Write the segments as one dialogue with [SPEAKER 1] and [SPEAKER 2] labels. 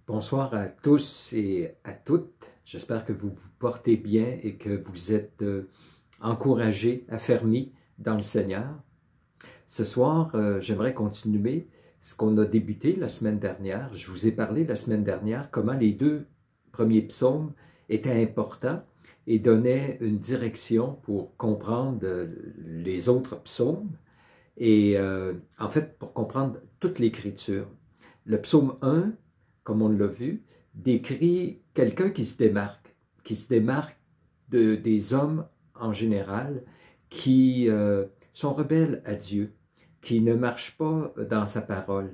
[SPEAKER 1] Bonsoir à tous et à toutes. J'espère que vous vous portez bien et que vous êtes encouragés, affermis dans le Seigneur. Ce soir, j'aimerais continuer ce qu'on a débuté la semaine dernière. Je vous ai parlé la semaine dernière comment les deux premiers psaumes étaient importants et donnaient une direction pour comprendre les autres psaumes et en fait pour comprendre toute l'Écriture. Le psaume 1, comme on l'a vu, décrit quelqu'un qui se démarque des hommes en général qui sont rebelles à Dieu, qui ne marchent pas dans sa parole.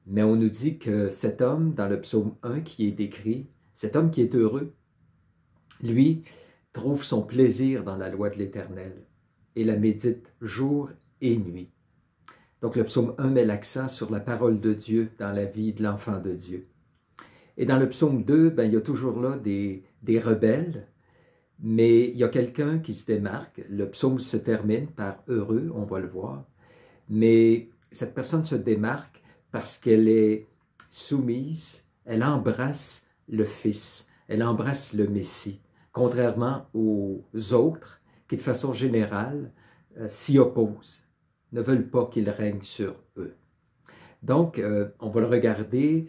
[SPEAKER 1] Mais on nous dit que cet homme, dans le psaume 1 qui est décrit, cet homme qui est heureux, lui, trouve son plaisir dans la loi de l'Éternel et la médite jour et nuit. Donc le psaume 1 met l'accent sur la parole de Dieu dans la vie de l'enfant de Dieu. Et dans le psaume 2, il y a toujours là des rebelles, mais il y a quelqu'un qui se démarque. Le psaume se termine par heureux, on va le voir, mais cette personne se démarque parce qu'elle est soumise, elle embrasse le Fils, elle embrasse le Messie, contrairement aux autres qui de façon générale s'y opposent, ne veulent pas qu'il règne sur eux. Donc, on va regarder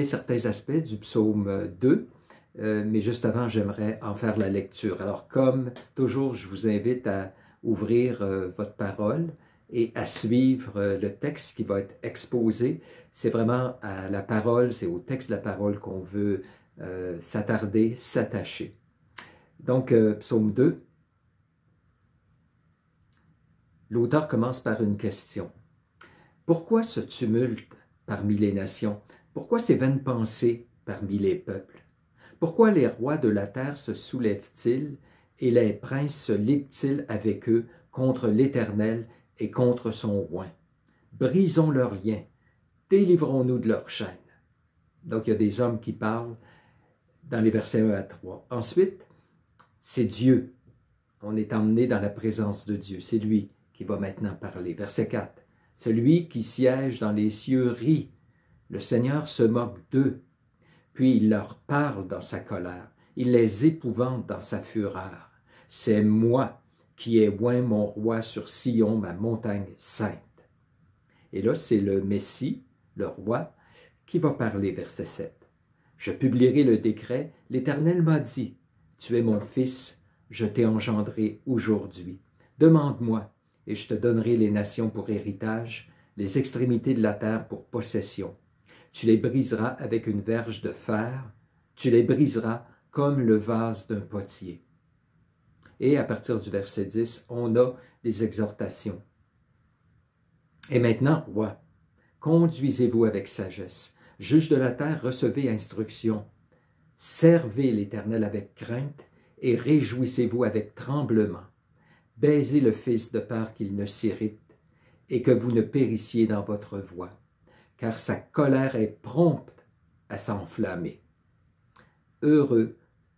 [SPEAKER 1] certains aspects du psaume 2, mais juste avant, j'aimerais en faire la lecture. Alors, comme toujours, je vous invite à ouvrir votre parole et à suivre le texte qui va être exposé. C'est vraiment à la parole, c'est au texte de la parole qu'on veut s'attarder, s'attacher. Donc, psaume 2. L'auteur commence par une question. Pourquoi ce tumulte parmi les nations? Pourquoi ces vaines pensées parmi les peuples? Pourquoi les rois de la terre se soulèvent-ils et les princes se liguent-ils avec eux contre l'Éternel et contre son roi? Brisons leurs liens, délivrons-nous de leurs chaînes. Donc il y a des hommes qui parlent dans les versets 1 à 3. Ensuite, c'est Dieu. On est emmené dans la présence de Dieu. C'est lui qui va maintenant parler. Verset 4. Celui qui siège dans les cieux rit. Le Seigneur se moque d'eux. Puis il leur parle dans sa colère. Il les épouvante dans sa fureur. C'est moi qui ai oint mon roi sur Sion, ma montagne sainte. Et là, c'est le Messie, le roi, qui va parler, verset 7. Je publierai le décret. L'Éternel m'a dit, tu es mon fils, je t'ai engendré aujourd'hui. Demande-moi, et je te donnerai les nations pour héritage, les extrémités de la terre pour possession. Tu les briseras avec une verge de fer, tu les briseras comme le vase d'un potier. Et à partir du verset 10, on a des exhortations. Et maintenant, roi, conduisez-vous avec sagesse. Juge de la terre, recevez instruction. Servez l'Éternel avec crainte et réjouissez-vous avec tremblement. Baisez le Fils de peur qu'il ne s'irrite et que vous ne périssiez dans votre voie, car sa colère est prompte à s'enflammer. Heureux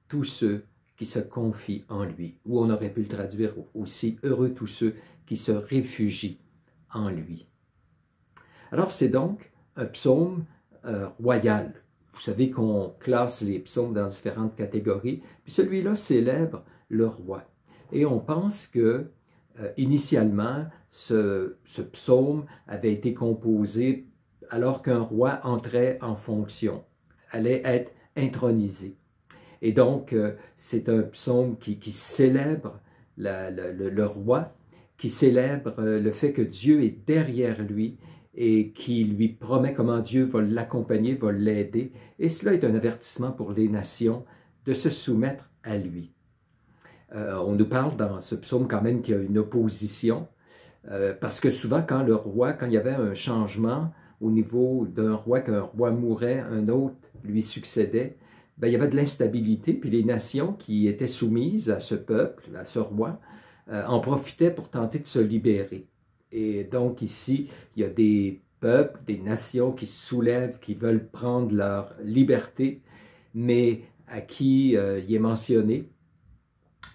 [SPEAKER 1] tous ceux qui se confient en lui, ou on aurait pu le traduire aussi, heureux tous ceux qui se réfugient en lui. Alors c'est donc un psaume royal. Vous savez qu'on classe les psaumes dans différentes catégories, puis celui-là célèbre le roi. Et on pense que, initialement, ce psaume avait été composé alors qu'un roi entrait en fonction, allait être intronisé. Et donc, c'est un psaume qui célèbre le roi, qui célèbre le fait que Dieu est derrière lui et qui lui promet comment Dieu va l'accompagner, va l'aider. Et cela est un avertissement pour les nations de se soumettre à lui. On nous parle dans ce psaume quand même qu'il y a une opposition, parce que souvent quand il y avait un changement au niveau d'un roi, qu'un roi mourait, un autre lui succédait, il y avait de l'instabilité, puis les nations qui étaient soumises à ce peuple, à ce roi, en profitaient pour tenter de se libérer. Et donc ici, il y a des peuples, des nations qui se soulèvent, qui veulent prendre leur liberté, mais à qui il est mentionné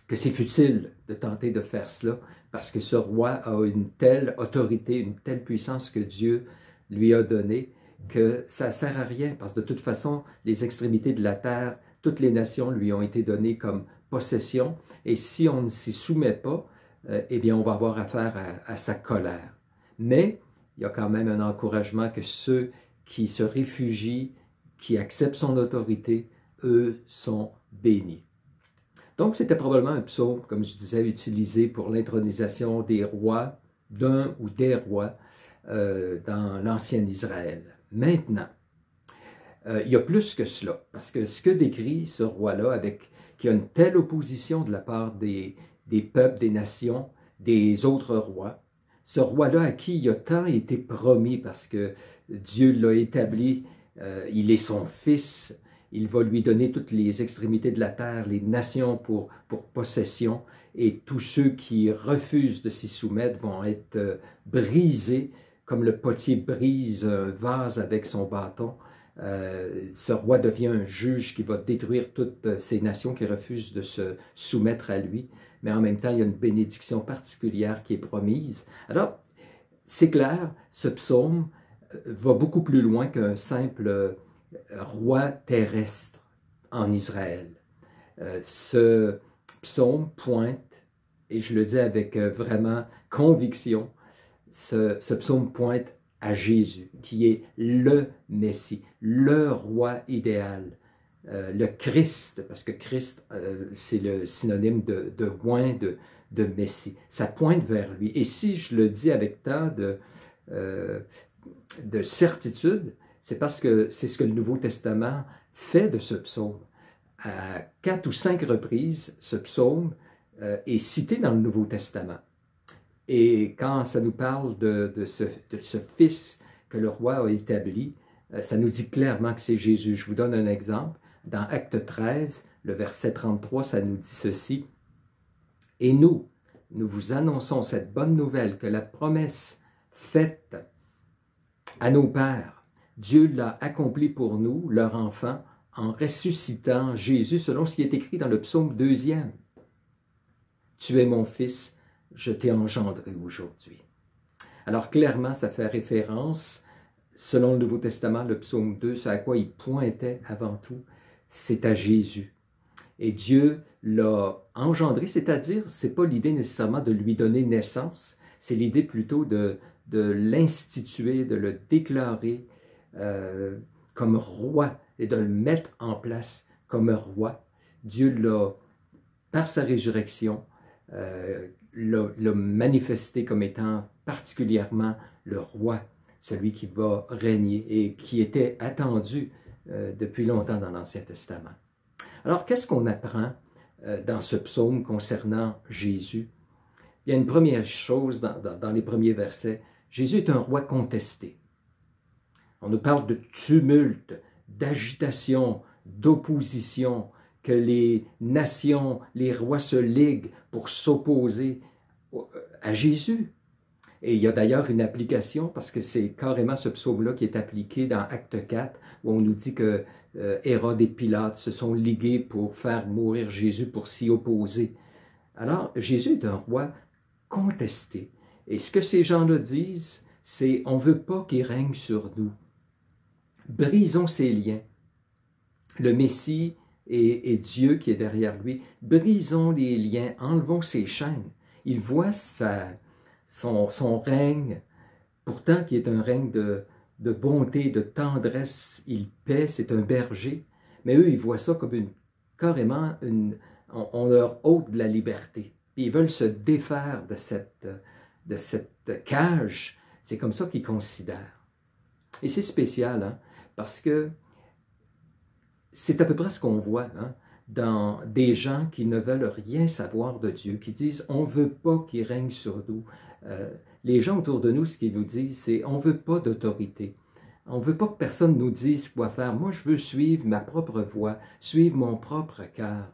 [SPEAKER 1] que c'est futile de tenter de faire cela, parce que ce roi a une telle autorité, une telle puissance que Dieu lui a donnée, que ça ne sert à rien, parce que de toute façon, les extrémités de la terre, toutes les nations lui ont été données comme possession, et si on ne s'y soumet pas, eh bien, on va avoir affaire à sa colère. Mais il y a quand même un encouragement que ceux qui se réfugient, qui acceptent son autorité, eux sont bénis. Donc, c'était probablement un psaume, comme je disais, utilisé pour l'intronisation des rois, d'un ou des rois, dans l'ancien Israël. Maintenant, il y a plus que cela, parce que ce que décrit ce roi-là, qui a une telle opposition de la part des peuples, des nations, des autres rois, ce roi-là à qui il a tant été promis, parce que Dieu l'a établi, il est son fils, il va lui donner toutes les extrémités de la terre, les nations pour possession, et tous ceux qui refusent de s'y soumettre vont être brisés, comme le potier brise un vase avec son bâton. Ce roi devient un juge qui va détruire toutes ces nations qui refusent de se soumettre à lui, mais en même temps, il y a une bénédiction particulière qui est promise. Alors, c'est clair, ce psaume va beaucoup plus loin qu'un simple roi terrestre en Israël. Ce psaume pointe, et je le dis avec vraiment conviction, ce psaume pointe à Jésus, qui est le Messie, le roi idéal, le Christ, parce que Christ, c'est le synonyme de oint, de Messie. Ça pointe vers lui. Et si je le dis avec tant de certitude, c'est parce que c'est ce que le Nouveau Testament fait de ce psaume. À 4 ou 5 reprises, ce psaume est cité dans le Nouveau Testament. Et quand ça nous parle de ce fils que le roi a établi, ça nous dit clairement que c'est Jésus. Je vous donne un exemple. Dans Acte 13, le verset 33, ça nous dit ceci. « Et nous vous annonçons cette bonne nouvelle que la promesse faite à nos pères, Dieu l'a accomplie pour nous, leur enfant, en ressuscitant Jésus, selon ce qui est écrit dans le psaume 2e. Tu es mon fils, je t'ai engendré aujourd'hui. » Alors clairement, ça fait référence, selon le Nouveau Testament, le psaume 2, ce à quoi il pointait avant tout, c'est à Jésus. Et Dieu l'a engendré, c'est-à-dire, ce n'est pas l'idée nécessairement de lui donner naissance, c'est l'idée plutôt de l'instituer, de le déclarer comme roi et de le mettre en place comme roi. Dieu l'a, par sa résurrection, l'a manifesté comme étant particulièrement le roi, celui qui va régner et qui était attendu depuis longtemps dans l'Ancien Testament. Alors, qu'est-ce qu'on apprend dans ce psaume concernant Jésus? Il y a une première chose dans les premiers versets. Jésus est un roi contesté. On nous parle de tumulte, d'agitation, d'opposition, que les nations, les rois se liguent pour s'opposer à Jésus. Et il y a d'ailleurs une application, parce que c'est carrément ce psaume-là qui est appliqué dans Acte 4, où on nous dit que Hérode et Pilate se sont ligués pour faire mourir Jésus, pour s'y opposer. Alors, Jésus est un roi contesté. Et ce que ces gens-là disent, c'est « on ne veut pas qu'il règne sur nous. Brisons ses liens. » Le Messie et Dieu qui est derrière lui, brisons les liens, enlevons ses chaînes. Il voit son règne, pourtant qui est un règne de bonté, de tendresse, il paie, c'est un berger, mais eux, ils voient ça comme carrément, on leur ôte de la liberté. Puis ils veulent se défaire de cette cage, c'est comme ça qu'ils considèrent. Et c'est spécial, hein, parce que c'est à peu près ce qu'on voit dans des gens qui ne veulent rien savoir de Dieu, qui disent « on ne veut pas qu'il règne sur nous ». Les gens autour de nous, ce qu'ils nous disent, c'est « on ne veut pas d'autorité ». On ne veut pas que personne nous dise quoi faire. Moi, je veux suivre ma propre voie, suivre mon propre cœur.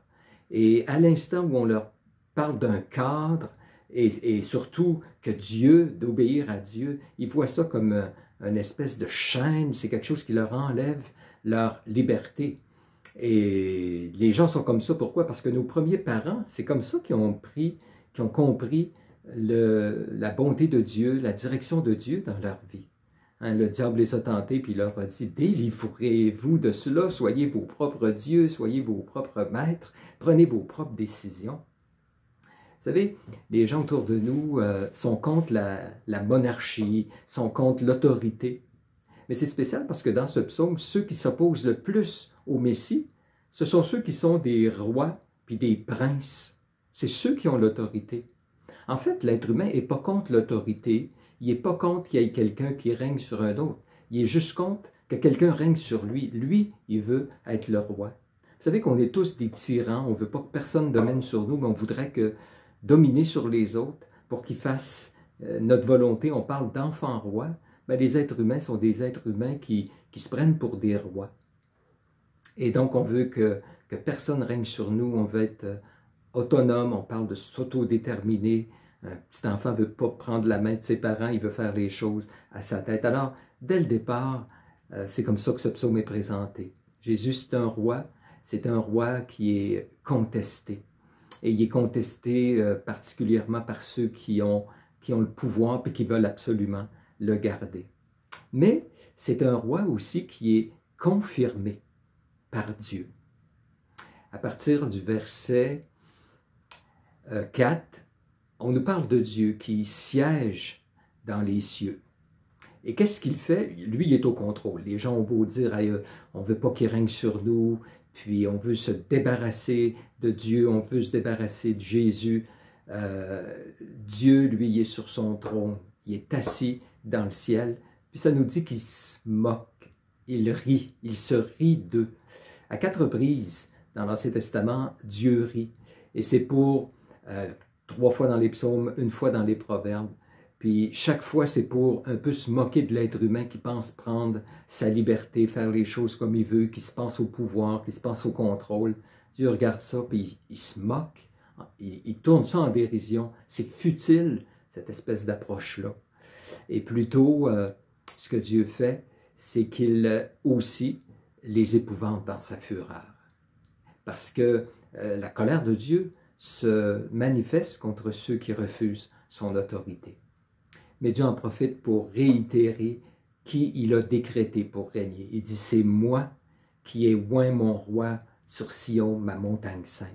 [SPEAKER 1] Et à l'instant où on leur parle d'un cadre, et surtout que Dieu, d'obéir à Dieu, ils voient ça comme une espèce de chaîne, c'est quelque chose qui leur enlève leur liberté. Et les gens sont comme ça, pourquoi? Parce que nos premiers parents, c'est comme ça qu'ils ont compris la bonté de Dieu, la direction de Dieu dans leur vie. Hein, le diable les a tentés, puis il leur a dit, délivrez-vous de cela, soyez vos propres dieux, soyez vos propres maîtres, prenez vos propres décisions. Vous savez, les gens autour de nous sont contre la monarchie, sont contre l'autorité. Mais c'est spécial parce que dans ce psaume, ceux qui s'opposent le plus au Messie, ce sont ceux qui sont des rois puis des princes. C'est ceux qui ont l'autorité. En fait, l'être humain n'est pas contre l'autorité, il n'est pas contre qu'il y ait quelqu'un qui règne sur un autre. Il est juste contre que quelqu'un règne sur lui. Lui, il veut être le roi. Vous savez qu'on est tous des tyrans, on ne veut pas que personne domine sur nous, mais on voudrait que dominer sur les autres pour qu'ils fassent notre volonté. On parle d'enfants rois. Ben, les êtres humains sont des êtres humains qui se prennent pour des rois. Et donc, on veut que personne règne sur nous, on veut être autonome, on parle de s'autodéterminer. Un petit enfant ne veut pas prendre la main de ses parents, il veut faire les choses à sa tête. Alors, dès le départ, c'est comme ça que ce psaume est présenté. Jésus, c'est un roi qui est contesté. Et il est contesté particulièrement par ceux qui ont le pouvoir et qui veulent absolument le garder. Mais c'est un roi aussi qui est confirmé par Dieu. À partir du verset 4, on nous parle de Dieu qui siège dans les cieux. Et qu'est-ce qu'il fait? Lui, il est au contrôle. Les gens ont beau dire, hey, on ne veut pas qu'il règne sur nous, puis on veut se débarrasser de Dieu, on veut se débarrasser de Jésus. Dieu, lui, il est sur son trône, il est assis dans le ciel. Puis ça nous dit qu'il se moque, il rit, il se rit d'eux. À 4 reprises, dans l'Ancien Testament, Dieu rit. Et c'est pour 3 fois dans les psaumes, 1 fois dans les proverbes. Puis chaque fois, c'est pour un peu se moquer de l'être humain qui pense prendre sa liberté, faire les choses comme il veut, qui se pense au pouvoir, qui se pense au contrôle. Dieu regarde ça, puis il se moque. Il tourne ça en dérision. C'est futile, cette espèce d'approche-là. Et plutôt, ce que Dieu fait, c'est qu'il aussi les épouvante dans sa fureur. Parce que la colère de Dieu se manifeste contre ceux qui refusent son autorité. Mais Dieu en profite pour réitérer qui il a décrété pour régner. Il dit, c'est moi qui ai oint mon roi sur Sion, ma montagne sainte.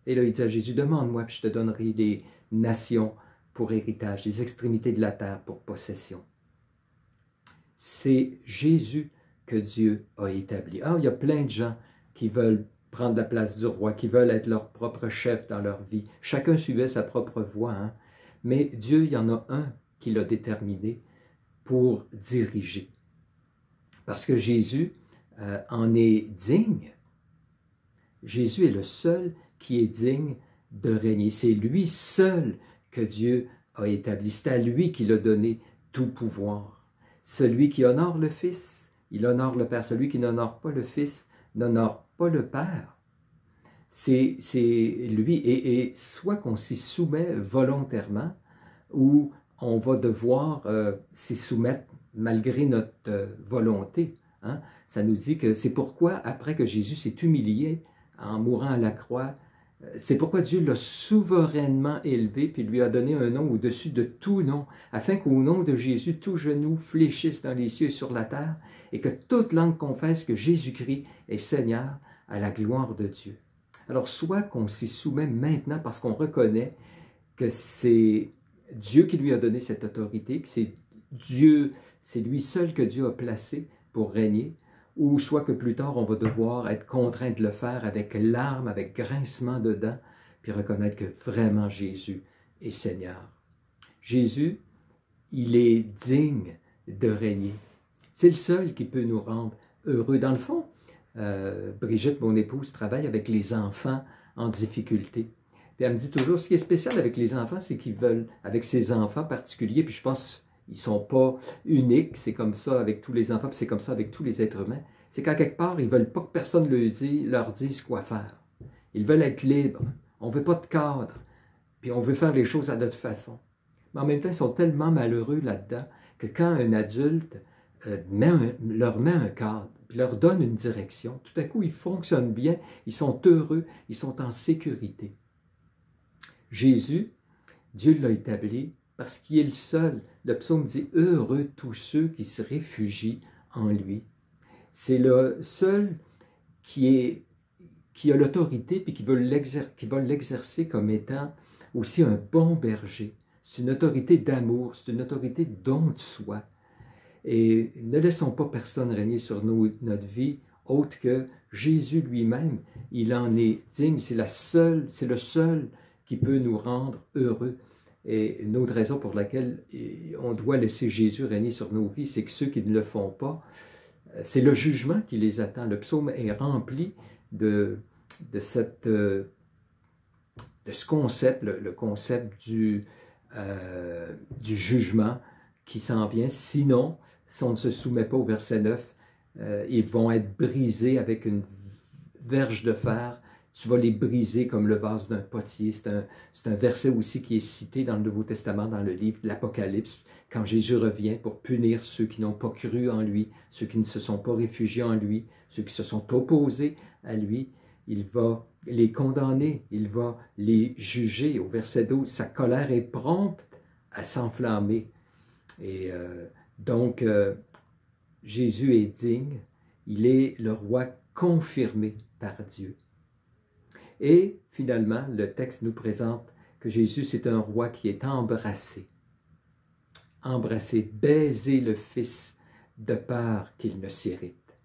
[SPEAKER 1] Et là, il dit à Jésus, demande-moi, puis je te donnerai les nations pour héritage, les extrémités de la terre pour possession. C'est Jésus que Dieu a établi. Alors, il y a plein de gens qui veulent prendre la place du roi, qui veulent être leur propre chef dans leur vie. Chacun suivait sa propre voie, hein? Mais Dieu, il y en a un qui l'a déterminé pour diriger. Parce que Jésus en est digne. Jésus est le seul qui est digne de régner. C'est lui seul que Dieu a établi. C'est à lui qu'il a donné tout pouvoir. Celui qui honore le Fils, il honore le Père. Celui qui n'honore pas le Fils, n'honore pas le Père. C'est lui. Et soit qu'on s'y soumet volontairement, ou on va devoir s'y soumettre malgré notre volonté. Hein? Ça nous dit que c'est pourquoi, après que Jésus s'est humilié en mourant à la croix, c'est pourquoi Dieu l'a souverainement élevé, puis lui a donné un nom au-dessus de tout nom, afin qu'au nom de Jésus, tout genou fléchisse dans les cieux et sur la terre, et que toute langue confesse que Jésus-Christ est Seigneur à la gloire de Dieu. Alors, soit qu'on s'y soumet maintenant parce qu'on reconnaît que c'est Dieu qui lui a donné cette autorité, que c'est Dieu, c'est lui seul que Dieu a placé pour régner, ou soit que plus tard on va devoir être contraint de le faire avec larmes, avec grincement de dents, puis reconnaître que vraiment Jésus est Seigneur. Jésus, il est digne de régner. C'est le seul qui peut nous rendre heureux. Dans le fond, Brigitte, mon épouse, travaille avec les enfants en difficulté. Puis elle me dit toujours, ce qui est spécial avec les enfants, c'est qu'ils veulent, avec ces enfants particuliers, puis je pense qu'ils ne sont pas uniques, c'est comme ça avec tous les enfants, puis c'est comme ça avec tous les êtres humains, c'est qu'à quelque part, ils ne veulent pas que personne leur dise quoi faire. Ils veulent être libres. On ne veut pas de cadre, puis on veut faire les choses à notre façon. Mais en même temps, ils sont tellement malheureux là-dedans que quand un adulte leur met un cadre, puis leur donne une direction, tout à coup, ils fonctionnent bien, ils sont heureux, ils sont en sécurité. Jésus, Dieu l'a établi parce qu'il est le seul. Le psaume dit « Heureux tous ceux qui se réfugient en lui ». C'est le seul qui a l'autorité puis qui va l'exercer comme étant aussi un bon berger. C'est une autorité d'amour, c'est une autorité de don de soi. Et ne laissons pas personne régner sur notre vie autre que Jésus lui-même. Il en est digne, c'est le seul qui peut nous rendre heureux. Et une autre raison pour laquelle on doit laisser Jésus régner sur nos vies, c'est que ceux qui ne le font pas, c'est le jugement qui les attend. Le psaume est rempli de ce concept, le concept du jugement qui s'en vient. Sinon, si on ne se soumet pas au verset 9, ils vont être brisés avec une verge de fer. Tu vas les briser comme le vase d'un potier. C'est un verset aussi qui est cité dans le Nouveau Testament, dans le livre de l'Apocalypse, quand Jésus revient pour punir ceux qui n'ont pas cru en lui, ceux qui ne se sont pas réfugiés en lui, ceux qui se sont opposés à lui. Il va les condamner, il va les juger. Au verset 12, sa colère est prompte à s'enflammer. Et donc, Jésus est digne, il est le roi confirmé par Dieu. Et finalement, le texte nous présente que Jésus, c'est un roi qui est embrassé. Embrassé, baiser le Fils de peur qu'il ne s'irrite.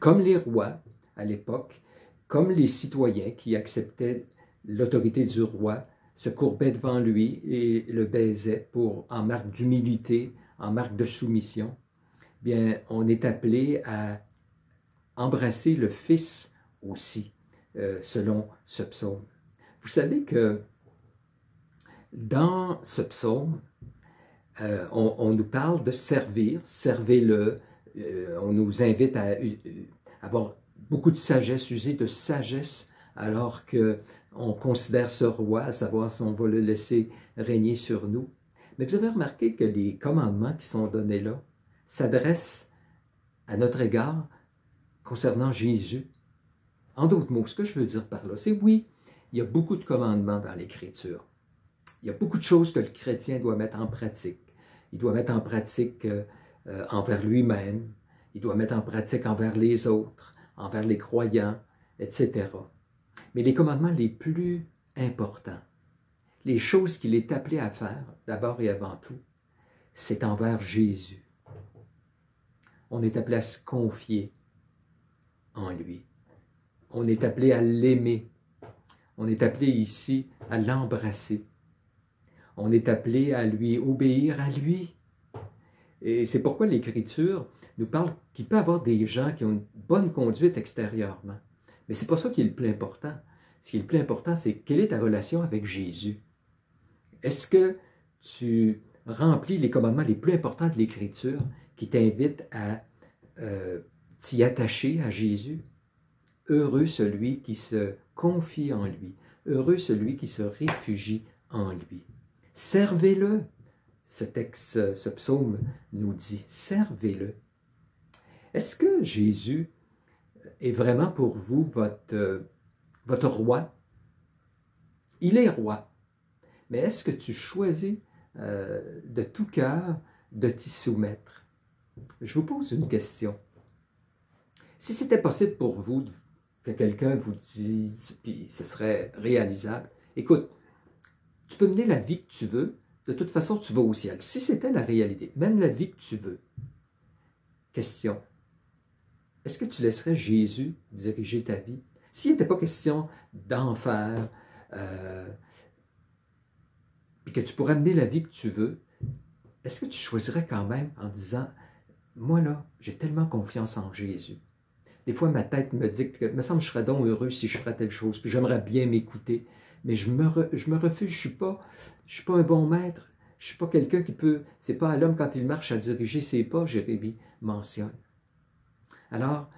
[SPEAKER 1] Comme les rois à l'époque, comme les citoyens qui acceptaient l'autorité du roi, se courbaient devant lui et le baisaient en marque d'humilité, en marque de soumission, bien, on est appelé à embrasser le Fils aussi, selon ce psaume. Vous savez que dans ce psaume, on nous parle de servir, servez-le, on nous invite à avoir beaucoup de sagesse, user de sagesse, alors qu'on considère ce roi, à savoir si on va le laisser régner sur nous. Mais vous avez remarqué que les commandements qui sont donnés là s'adressent à notre égard concernant Jésus. En d'autres mots, ce que je veux dire par là, c'est oui, il y a beaucoup de commandements dans l'Écriture. Il y a beaucoup de choses que le chrétien doit mettre en pratique. Il doit mettre en pratique envers lui-même, il doit mettre en pratique envers les autres, envers les croyants, etc. Mais les commandements les plus importants, les choses qu'il est appelé à faire, d'abord et avant tout, c'est envers Jésus. On est appelé à se confier en lui. On est appelé à l'aimer. On est appelé ici à l'embrasser. On est appelé à lui obéir à lui. Et c'est pourquoi l'Écriture nous parle qu'il peut y avoir des gens qui ont une bonne conduite extérieurement. Mais ce n'est pas ça qui est le plus important. Ce qui est le plus important, c'est quelle est ta relation avec Jésus. Est-ce que tu remplis les commandements les plus importants de l'Écriture qui t'invitent à t'y attacher à Jésus? Heureux celui qui se confie en lui. Heureux celui qui se réfugie en lui. Servez-le. Ce psaume nous dit, servez-le. Est-ce que Jésus est vraiment pour vous votre roi? Il est roi. Mais est-ce que tu choisis de tout cœur de t'y soumettre? Je vous pose une question. Si c'était possible pour vous que quelqu'un vous dise, puis ce serait réalisable, écoute, tu peux mener la vie que tu veux, de toute façon tu vas au ciel. Si c'était la réalité, mène la vie que tu veux. Question, est-ce que tu laisserais Jésus diriger ta vie? S'il n'était pas question d'enfer, puis que tu pourrais mener la vie que tu veux, est-ce que tu choisirais quand même en disant, moi là, j'ai tellement confiance en Jésus. Des fois, ma tête me dicte que, me semble, je serais donc heureux si je ferais telle chose, puis j'aimerais bien m'écouter, mais je me refuse, je suis pas un bon maître, je suis pas quelqu'un qui peut, c'est pas à l'homme quand il marche à diriger ses pas, Jérémie mentionne. Alors,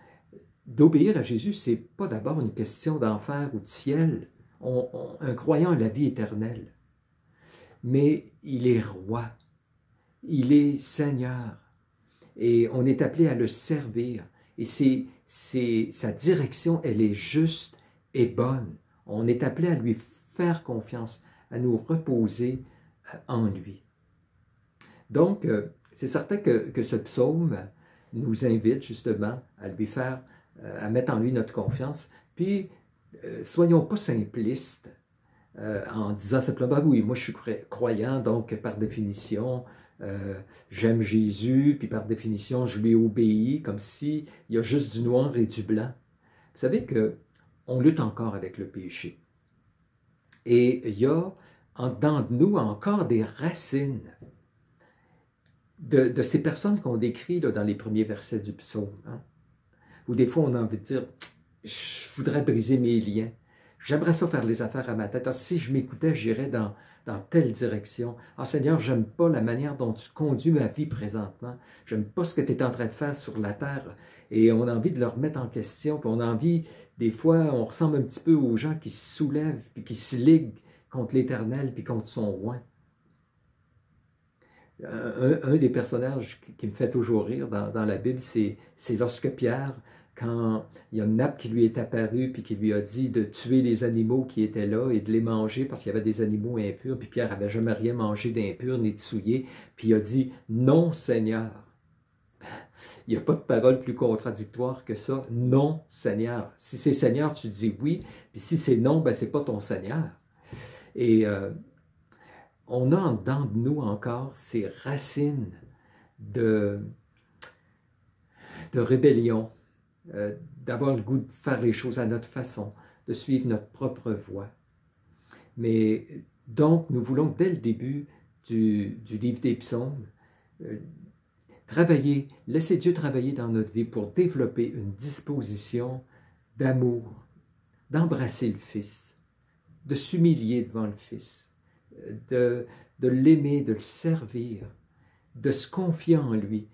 [SPEAKER 1] d'obéir à Jésus, c'est pas d'abord une question d'enfer ou de ciel. Un croyant a la vie éternelle. Mais il est roi, il est Seigneur, et on est appelé à le servir. Et sa direction, elle est juste et bonne. On est appelé à lui faire confiance, à nous reposer en lui. Donc, c'est certain que ce psaume nous invite justement à lui faire, à mettre en lui notre confiance. Puis, soyons pas simplistes en disant simplement, bah oui, moi je suis croyant, donc par définition, j'aime Jésus, puis par définition, je lui obéis, comme si il y a juste du noir et du blanc. Vous savez qu'on lutte encore avec le péché. Et il y a dans nous encore des racines de ces personnes qu'on décrit là, dans les premiers versets du psaume. Hein? Où des fois on a envie de dire, je voudrais briser mes liens. J'aimerais ça faire les affaires à ma tête. Ah, si je m'écoutais, j'irais dans telle direction. Ah Seigneur, j'aime pas la manière dont tu conduis ma vie présentement. J'aime pas ce que tu es en train de faire sur la terre. Et on a envie de le remettre en question. Puis on a envie, des fois, on ressemble un petit peu aux gens qui se soulèvent, puis qui se liguent contre l'Éternel, puis contre son roi. Un des personnages qui me fait toujours rire dans la Bible, c'est lorsque Pierre, quand il y a une nappe qui lui est apparue, puis qui lui a dit de tuer les animaux qui étaient là et de les manger parce qu'il y avait des animaux impurs, puis Pierre n'avait jamais rien mangé d'impur ni de souillé, puis il a dit « Non, Seigneur ». Il n'y a pas de parole plus contradictoire que ça. « Non, Seigneur ». Si c'est Seigneur, tu dis oui, puis si c'est non, ben c'est pas ton Seigneur. Et on a en dedans de nous encore ces racines de rébellion, d'avoir le goût de faire les choses à notre façon, de suivre notre propre voie. Mais donc, nous voulons, dès le début du livre des psaumes, travailler, laisser Dieu travailler dans notre vie pour développer une disposition d'amour, d'embrasser le Fils, de s'humilier devant le Fils, de l'aimer, de le servir, de se confier en lui,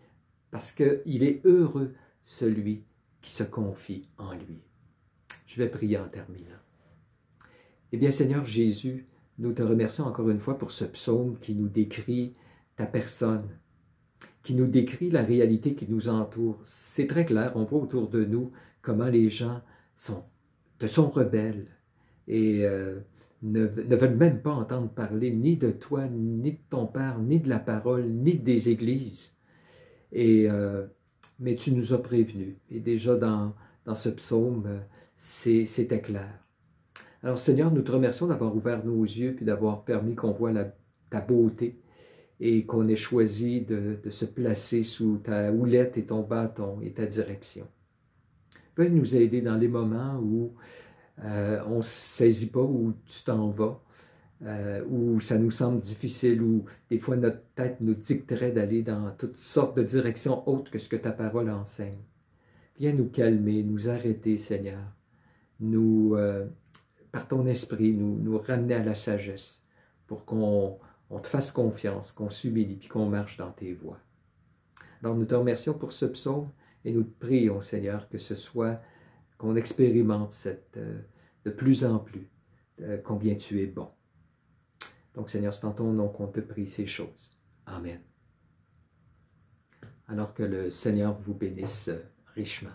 [SPEAKER 1] parce qu'il est heureux, celui qui se confie en lui. Je vais prier en terminant. Eh bien, Seigneur Jésus, nous te remercions encore une fois pour ce psaume qui nous décrit ta personne, qui nous décrit la réalité qui nous entoure. C'est très clair, on voit autour de nous comment les gens te sont rebelles et ne veulent même pas entendre parler ni de toi, ni de ton Père, ni de la parole, ni des églises. Mais tu nous as prévenus. Et déjà dans ce psaume, c'était clair. Alors Seigneur, nous te remercions d'avoir ouvert nos yeux puis d'avoir permis qu'on voit ta beauté et qu'on ait choisi de se placer sous ta houlette et ton bâton et ta direction. Veuille nous aider dans les moments où on ne saisit pas où tu t'en vas, où ça nous semble difficile, où des fois notre tête nous dicterait d'aller dans toutes sortes de directions autres que ce que ta parole enseigne. Viens nous calmer, nous arrêter, Seigneur, par ton esprit, nous ramener à la sagesse pour qu'on te fasse confiance, qu'on s'humilie, puis qu'on marche dans tes voies. Alors nous te remercions pour ce psaume et nous te prions, Seigneur, que ce soit qu'on expérimente de plus en plus combien tu es bon. Donc, Seigneur, c'est en ton nom qu'on te prie ces choses. Amen. Alors que le Seigneur vous bénisse richement.